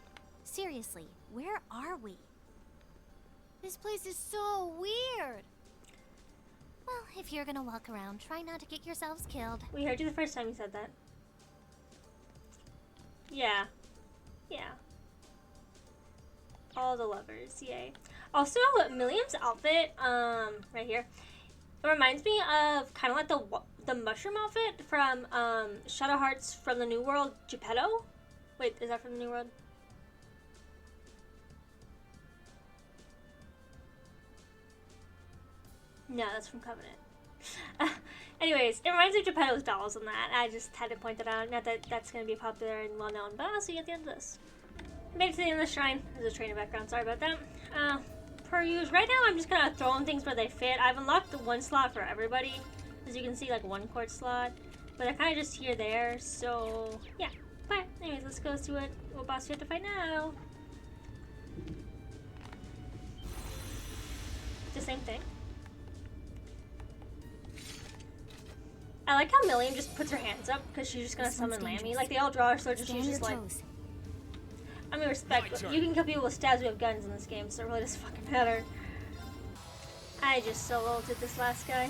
Seriously, where are we? This place is so weird. Well, if you're gonna walk around, try not to get yourselves killed. We heard you the first time you said that. Yeah. Yeah. All the lovers, yay. Also, Milliam's outfit, right here, it reminds me of kind of like the mushroom outfit from, Shadow Hearts from the New World, Geppetto? Wait, is that from the New World? No, that's from Covenant. Anyways, it reminds me of Geppetto's dolls and that. I just had to point that out. Not that that's going to be popular and well known, but I'll see you at the end of this. Made it to the end of the shrine. There's a train in the background. Sorry about that. Per usual, right now I'm just kind of throwing things where they fit. I've unlocked the one slot for everybody. As you can see, like one quart slot. But they're kind of just here, there. So, yeah. But, anyways, let's go see what boss we have to fight now. It's the same thing. I like how Milliam just puts her hands up because she's just gonna summon Lammy. Like, they all draw her swords and she's just like... I mean, respect, but you can kill people with stabs with guns in this game, so it really doesn't fucking matter. I just solo ulted this last guy.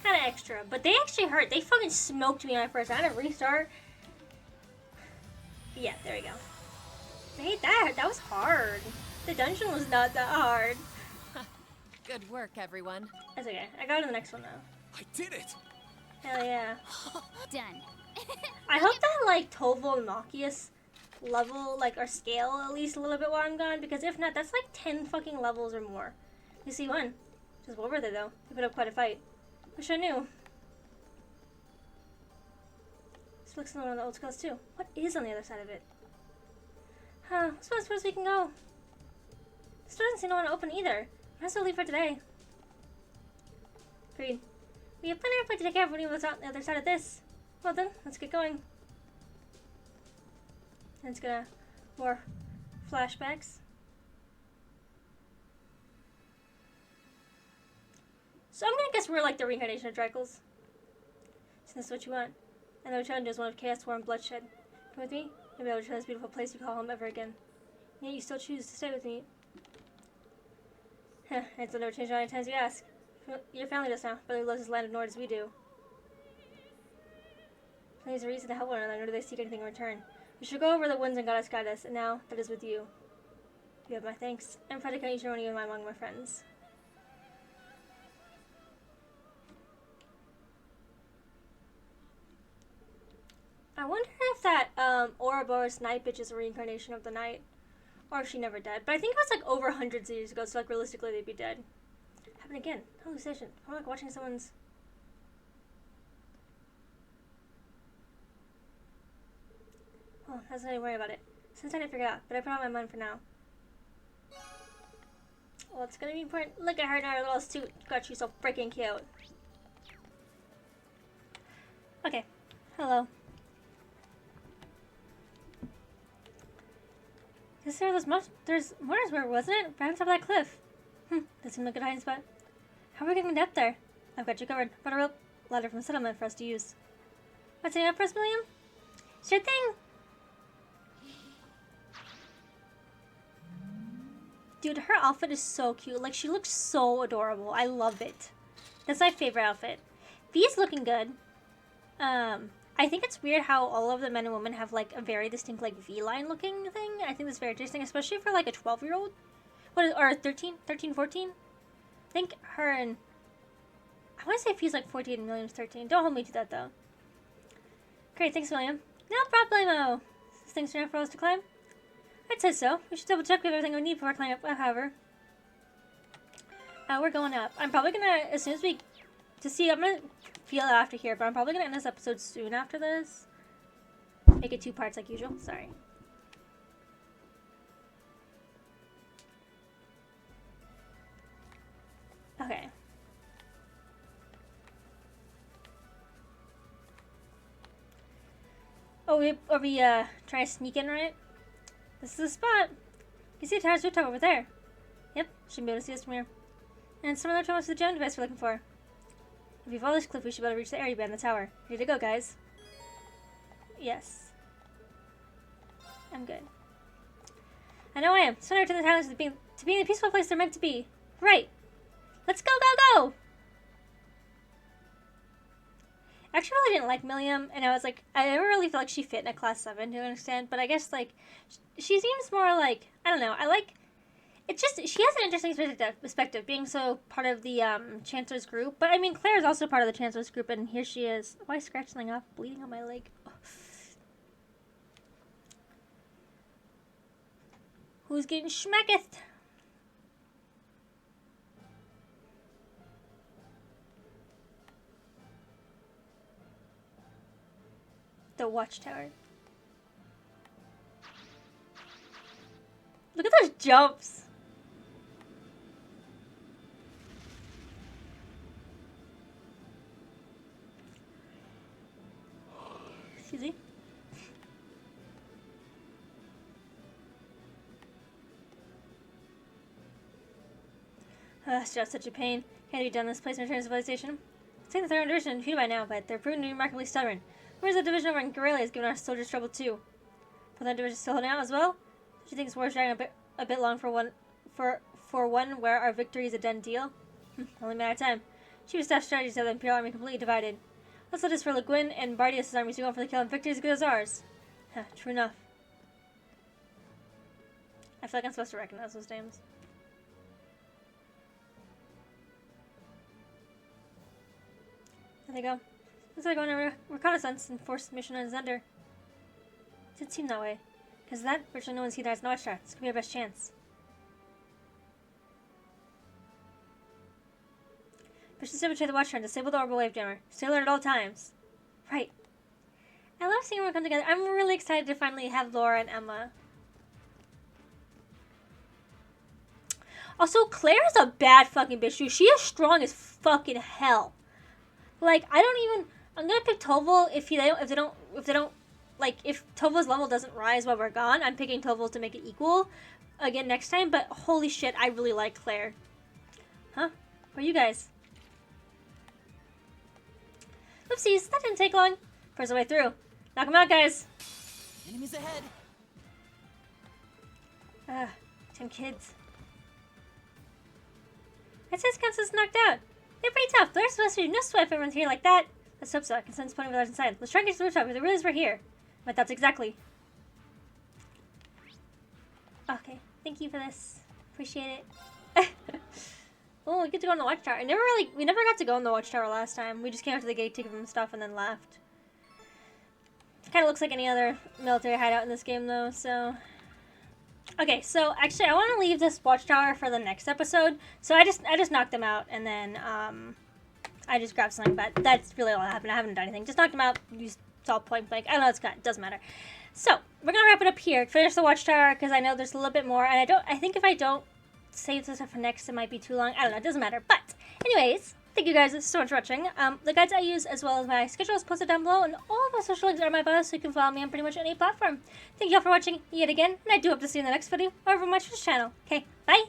Kinda extra, but they actually hurt. They fucking smoked me on my first. I had to restart. Yeah, there we go. I hate that. That was hard. The dungeon was not that hard. Good work, everyone. That's okay. I got in the next one, though. I did it! Hell yeah. Done. I hope that, like, Tovo and Machias level, like, or scale at least a little bit while I'm gone, because if not, that's like 10 fucking levels or more. You see one. Just well worth it, though. They put up quite a fight. Wish I knew. This looks like one of the old skulls, too. What is on the other side of it? Huh, what's I suppose we can go? This doesn't seem to want to open either. Might as well leave for today. Agreed. We have plenty of fight to take care of when we was on the other side of this. Well then, let's get going. And it's gonna... more flashbacks. So I'm gonna guess we're like the reincarnation of Dracula. Since that's what you want. I know challenge is one of chaos, war, and bloodshed. Come with me? Maybe I will show this beautiful place you call home ever again. Yet you still choose to stay with me. Heh, it's never changed how many times you ask. Your family does now. Brother loves his land of Nord as we do. There's a reason to help one another, nor do they seek anything in return. We should go over the winds and goddess guide us, and now that is with you. You have my thanks. I'm proud to count each and one of you among my friends. I wonder if that Ouroboros night bitch is a reincarnation of the night. Or if she never died. But I think it was like over hundreds of years ago, so like realistically they'd be dead. Happened again. Hallucination. I'm like watching someone's... Oh, that's not even worry about it. Since I didn't figure it out, but I put it on my mind for now. Well, it's gonna be important. Look at her in her little suit. God, she's so freaking cute. Okay. Hello. Is there this much? There's Mars where wasn't it? Right on top of that cliff. That seemed like a good hiding spot. How are we getting up there? I've got you covered. Brought a rope ladder from the settlement for us to use. What's it up for us, William? Sure thing. Dude, her outfit is so cute. Like, she looks so adorable. I love it. That's my favorite outfit. V's looking good. I think it's weird how all of the men and women have, like, a very distinct, like, V-line looking thing. I think that's very interesting, especially for, like, a 12-year-old. Or 13, 14? I think her and... I want to say V's, like, 14 and William's 13. Don't hold me to that, though. Great, thanks, William. No problemo. This thing's enough for us to climb? I'd say so. We should double-check we have everything we need before climbing up, however. We're going up. I'm probably gonna, as soon as we... I'm gonna feel it after here, but I'm probably gonna end this episode soon after this. Make it 2 parts like usual. Sorry. Okay. Oh, are we trying to sneak in, right? This is the spot. You see the tower's rooftop over there. Yep, should be able to see us from here. And similar to the gem device we're looking for. If we follow this cliff, we should be able to reach the area beyond the tower. Ready to go, guys? Yes. I'm good. I know I am. Similar to the towns to being the peaceful place they're meant to be. Right. Let's go, go, go! Actually, I really didn't like Milliam, and I was like, I never really felt like she fit in a class 7 to an extent, but I guess, like, she seems more like, I don't know, I like, it's just, she has an interesting perspective, being so part of the, Chancellor's group, but I mean, Claire is also part of the Chancellor's group, and here she is. Why scratch something off, bleeding on my leg? Oh. Who's getting schmacketh? The watchtower. Look at those jumps. Excuse me. It's just such a pain. Can't be done this place in return to civilization. I think that they're under and defeated by now, but they're proven to be remarkably stubborn. Where's the division over in Guerrilla has given our soldiers trouble too. But that division still holding out as well? She thinks war's dragging a bit long for one where our victory is a done deal? Only a matter of time. Chief of Staff strategies have the Imperial Army completely divided. Let's let us for Le Guin and Bardius' armies go for the kill, and victory is as good as ours. True enough. I feel like I'm supposed to recognize those names. There they go. Looks like going on a reconnaissance and forced mission on Zender. It didn't seem that way. Because of that, virtually no one's here that has no watchtower. This could be our best chance. Push the infiltrate the watchtower and disable the orbital wave jammer. Stay alert at all times. Right. I love seeing everyone come together. I'm really excited to finally have Laura and Emma. Also, Claire is a bad fucking bitch, dude. She is strong as fucking hell. Like, I don't even... I'm gonna pick Toval if they don't, like, if Toval's level doesn't rise while we're gone, I'm picking Toval to make it equal again next time, but holy shit, I really like Claire. Huh? Where are you guys? Oopsies, that didn't take long. Press the way through. Knock them out, guys. Enemies ahead. Damn kids. I'd say this counsel's knocked out. They're pretty tough. They're supposed to do no sweat if everyone's here like that. Let's hope so. I can sense plenty of others inside. Let's try and get to the rooftop if the realize we're here. My thoughts exactly. Okay. Thank you for this. Appreciate it. Oh, we get to go on the watchtower. We never got to go on the watchtower last time. We just came out to the gate to give them stuff and then left. It kind of looks like any other military hideout in this game though, so... Okay, so actually I want to leave this watchtower for the next episode. So I just knocked them out and then I just grabbed something, but that's really all that happened. I haven't done anything. Just knocked them out, used salt point blank. I don't know, it doesn't matter. So we're gonna wrap it up here. Finish the watchtower because I know there's a little bit more, and I think if I don't save this stuff for next, it might be too long. I don't know, it doesn't matter. But anyways, thank you guys so much for watching. The guides I use as well as my schedule is posted down below, and all of my social links are in my bio, so you can follow me on pretty much any platform. Thank you all for watching yet again, and I do hope to see you in the next video or over my Twitch channel. Okay, bye!